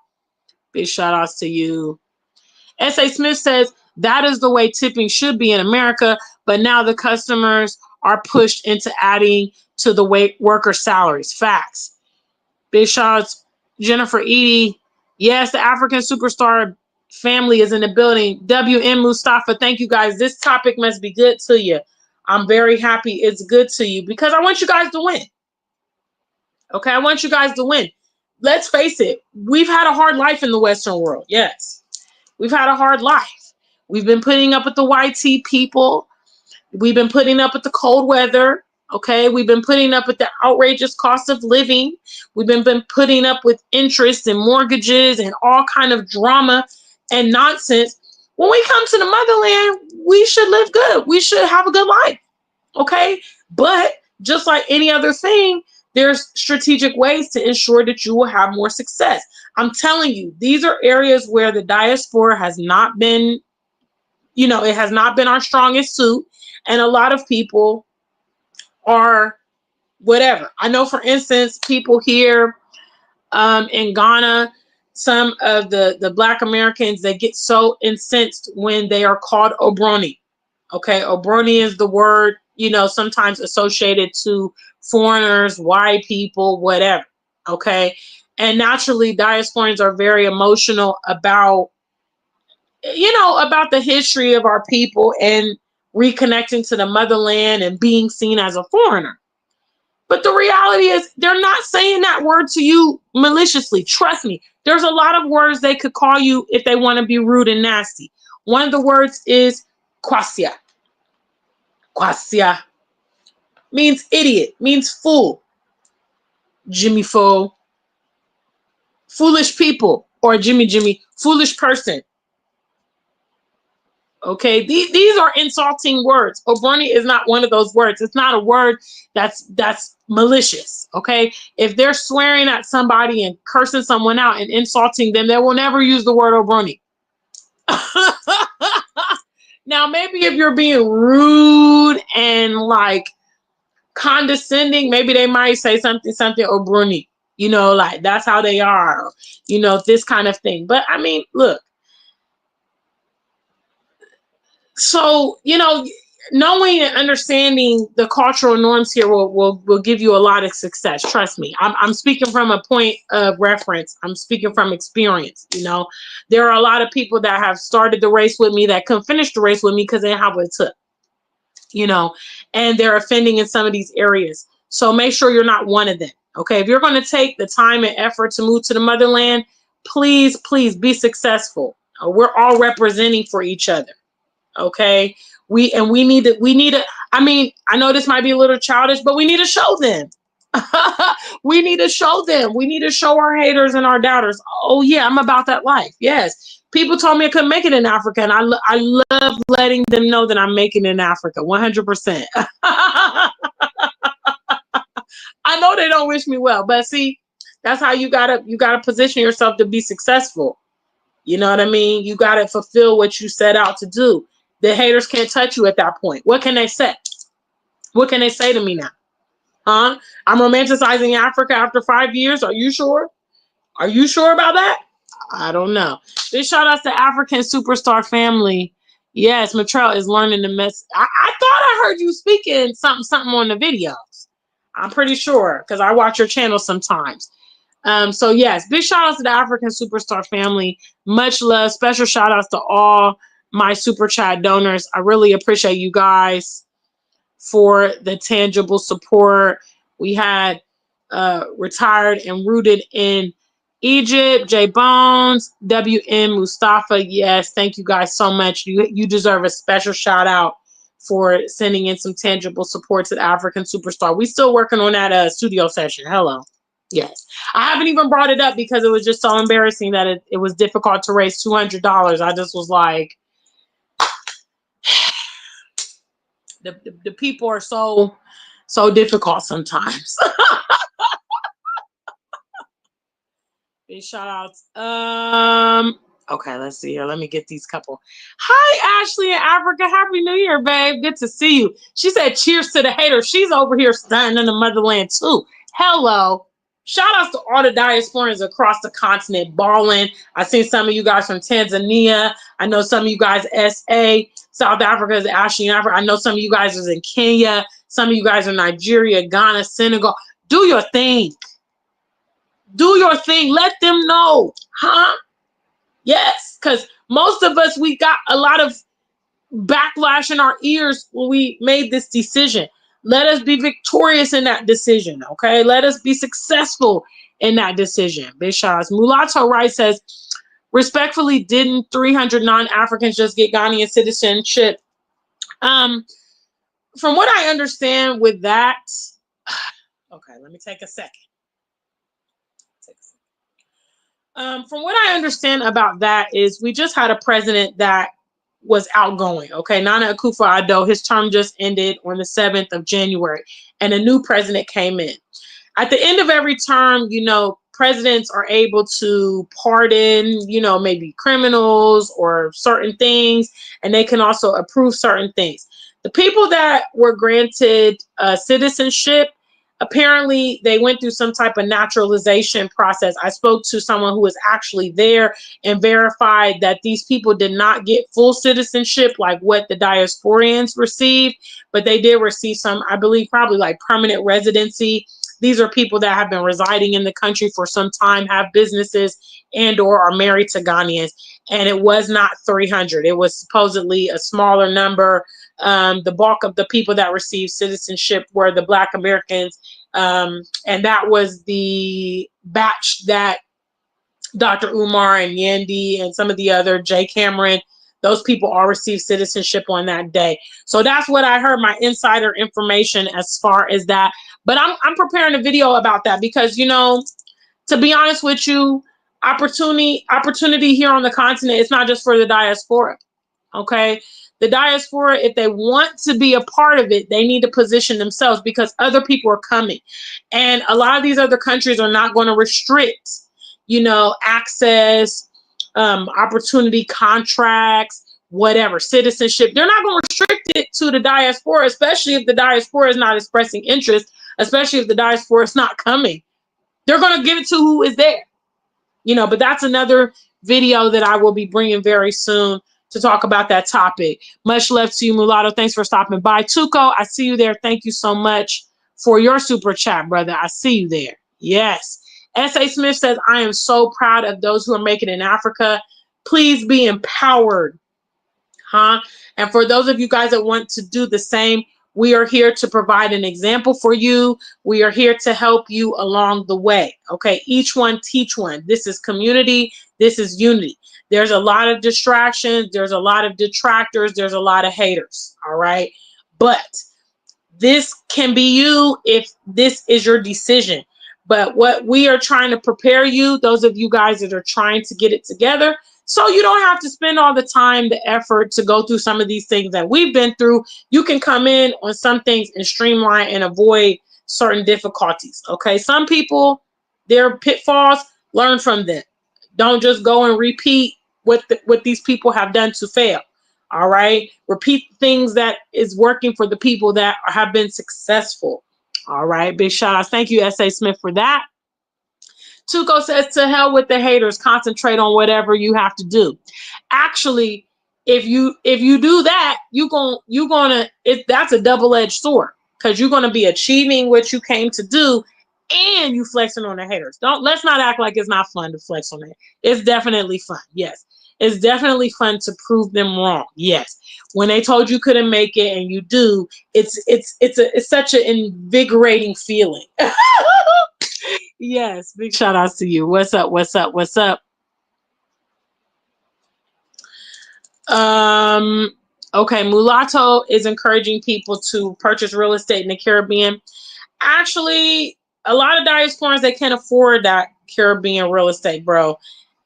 Big shout outs to you. S.A. Smith says, that is the way tipping should be in America, but now the customers are pushed into adding to the worker salaries. Facts. Big shots. Jennifer Edie. Yes, the African Superstar family is in the building. WM Mustafa, thank you guys. This topic must be good to you. I'm very happy it's good to you because I want you guys to win. Okay, I want you guys to win. Let's face it. We've had a hard life in the Western world. Yes. We've had a hard life. We've been putting up with the YT people. We've been putting up with the cold weather. Okay. We've been putting up with the outrageous cost of living. We've been putting up with interest and mortgages and all kind of drama and nonsense. When we come to the motherland, we should live good. We should have a good life. Okay. But just like any other thing, there's strategic ways to ensure that you will have more success. I'm telling you, these are areas where the diaspora has not been, it has not been our strongest suit. And a lot of people are whatever. I know, for instance, people here in Ghana, some of the Black Americans, they get so incensed when they are called Obroni. Okay, Obroni is the word, sometimes associated to foreigners, white people, whatever. Okay. And naturally, diasporans are very emotional about, about the history of our people and reconnecting to the motherland and being seen as a foreigner. But the reality is they're not saying that word to you maliciously. Trust me. There's a lot of words they could call you if they want to be rude and nasty. One of the words is kwasia. Kwasia means idiot, means fool. Jimmy fool. Foolish people, or Jimmy, foolish person. Okay, these are insulting words. Obroni is not one of those words. It's not a word that's malicious. Okay, if they're swearing at somebody and cursing someone out and insulting them, they will never use the word Obroni. Now, maybe if you're being rude and like condescending, maybe they might say something Obroni. Like that's how they are. This kind of thing. But I mean, look. So, knowing and understanding the cultural norms here will give you a lot of success. Trust me. I'm speaking from a point of reference. I'm speaking from experience. There are a lot of people that have started the race with me that couldn't finish the race with me because they didn't have what it took, and they're offending in some of these areas. So make sure you're not one of them. Okay. If you're going to take the time and effort to move to the motherland, please be successful. We're all representing for each other. Okay. We need to, I mean, I know this might be a little childish, but we need to show them. We need to show them. We need to show our haters and our doubters. Oh yeah, I'm about that life. Yes. People told me I couldn't make it in Africa, and I love letting them know that I'm making it in Africa. 100%. I know they don't wish me well, but see, That's how you gotta position yourself to be successful. You know what I mean? You gotta fulfill what you set out to do. The haters can't touch you at that point. What can they say? What can they say to me now? Huh? I'm romanticizing Africa after 5 years. Are you sure? Are you sure about that? I don't know. Big shout outs to African Superstar family. Yes, Matrell is learning the mess. I thought I heard you speaking something on the videos. I'm pretty sure because I watch your channel sometimes. So yes, big shout outs to the African Superstar family. Much love. Special shout outs to all my super chat donors. I really appreciate you guys for the tangible support. We had retired and rooted in Egypt, J Bones, WM Mustafa. Yes, thank you guys so much. You deserve a special shout out for sending in some tangible support to the African Superstar. We still working on that studio session. Hello. Yes. I haven't even brought it up because it was just so embarrassing that it was difficult to raise $200. I just was like, the people are so difficult sometimes. Big shout outs. Okay, let's see here. Let me get these couple. Hi, Ashley in Africa. Happy New Year, babe. Good to see you. She said cheers to the haters. She's over here stunning in the motherland too. Hello. Shout outs to all the diasporans across the continent balling. I seen some of you guys from Tanzania. I know some of you guys SA. South Africa is Ashley in Africa. I know some of you guys is in Kenya. Some of you guys are Nigeria, Ghana, Senegal. Do your thing. Do your thing. Let them know. Huh? Yes. Because most of us, we got a lot of backlash in our ears when we made this decision. Let us be victorious in that decision. Okay. Let us be successful in that decision. Big shots. Mulatto Wright says, respectfully, didn't 309 Africans just get Ghanaian citizenship? From what I understand with that, okay, let me take a second. From what I understand about that is we just had a president that was outgoing. Okay, Nana Akufo-Addo, his term just ended on the 7th of January, and a new president came in. At the end of every term, you know, presidents are able to pardon, you know, maybe criminals or certain things, and they can also approve certain things. The people that were granted citizenship, apparently they went through some type of naturalization process. I spoke to someone who was actually there and verified that these people did not get full citizenship like what the diasporians received, but they did receive some, I believe, probably like permanent residency. These are people that have been residing in the country for some time, have businesses, and or are married to Ghanaians. And it was not 300. It was supposedly a smaller number. The bulk of the people that received citizenship were the Black Americans. And that was the batch that Dr. Umar and Yandy and some of the other, Jay Cameron, those people all received citizenship on that day. So that's what I heard, my insider information as far as that. But I'm preparing a video about that because, you know, to be honest with you, opportunity here on the continent, it's not just for the diaspora. Okay. The diaspora, if they want to be a part of it, they need to position themselves because other people are coming. And a lot of these other countries are not going to restrict, you know, access, opportunity, contracts, whatever, citizenship. They're not going to restrict it to the diaspora, especially if the diaspora is not expressing interest, especially if the diaspora is not coming. They're going to give it to who is there, you know, but that's another video that I will be bringing very soon to talk about that topic. Much love to you, Mulatto. Thanks for stopping by. Tuco, I see you there. Thank you so much for your super chat, brother. I see you there. Yes. S.A. Smith says, I am so proud of those who are making it in Africa. Please be empowered. Huh? And for those of you guys that want to do the same, we are here to provide an example for you. We are here to help you along the way. Okay. Each one teach one. This is community. This is unity. There's a lot of distractions. There's a lot of detractors. There's a lot of haters. All right. But this can be you if this is your decision. But what we are trying to prepare you, those of you guys that are trying to get it together, so you don't have to spend all the time, the effort to go through some of these things that we've been through. You can come in on some things and streamline and avoid certain difficulties. Okay. Some people, their pitfalls, learn from them. Don't just go and repeat what these people have done to fail. All right. Repeat things that is working for the people that have been successful. All right. Big shout outs. Thank you, S.A. Smith, for that. Tuco says, to hell with the haters. Concentrate on whatever you have to do. Actually, if you do that, that's a double-edged sword, because you're gonna be achieving what you came to do, and you flexing on the haters. Let's not act like it's not fun to flex on it. It's definitely fun. Yes. It's definitely fun to prove them wrong. Yes. When they told you couldn't make it and you do, it's such an invigorating feeling. Yes, big shout outs to you. What's up? What's up? What's up? Okay, Mulatto is encouraging people to purchase real estate in the Caribbean. Actually, a lot of diasporans, they can't afford that Caribbean real estate, bro.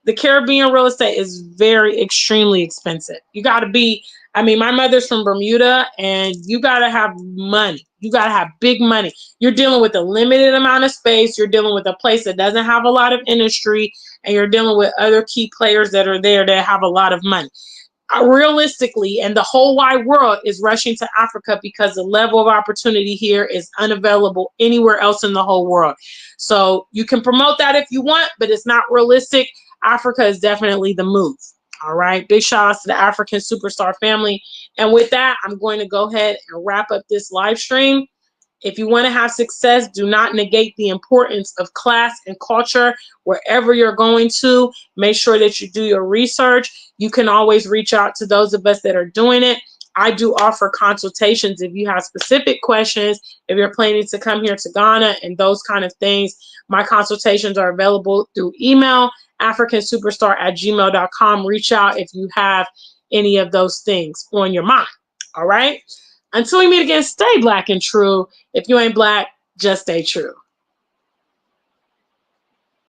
The Caribbean real estate is very extremely expensive. You got to be, I mean, my mother's from Bermuda, and you got to have money. You got to have big money. You're dealing with a limited amount of space. You're dealing with a place that doesn't have a lot of industry, and you're dealing with other key players that are there that have a lot of money. Realistically, and the whole wide world is rushing to Africa because the level of opportunity here is unavailable anywhere else in the whole world. So you can promote that if you want, but it's not realistic. Africa is definitely the move. All right. Big shout outs to the African Superstar family. And with that, I'm going to go ahead and wrap up this live stream. If you want to have success, do not negate the importance of class and culture wherever you're going to. Make sure that you do your research. You can always reach out to those of us that are doing it. I do offer consultations if you have specific questions, if you're planning to come here to Ghana and those kind of things. My consultations are available through email, africansuperstar@gmail.com. Reach out if you have any of those things on your mind. All right. Until we meet again, stay black and true. If you ain't black, just stay true.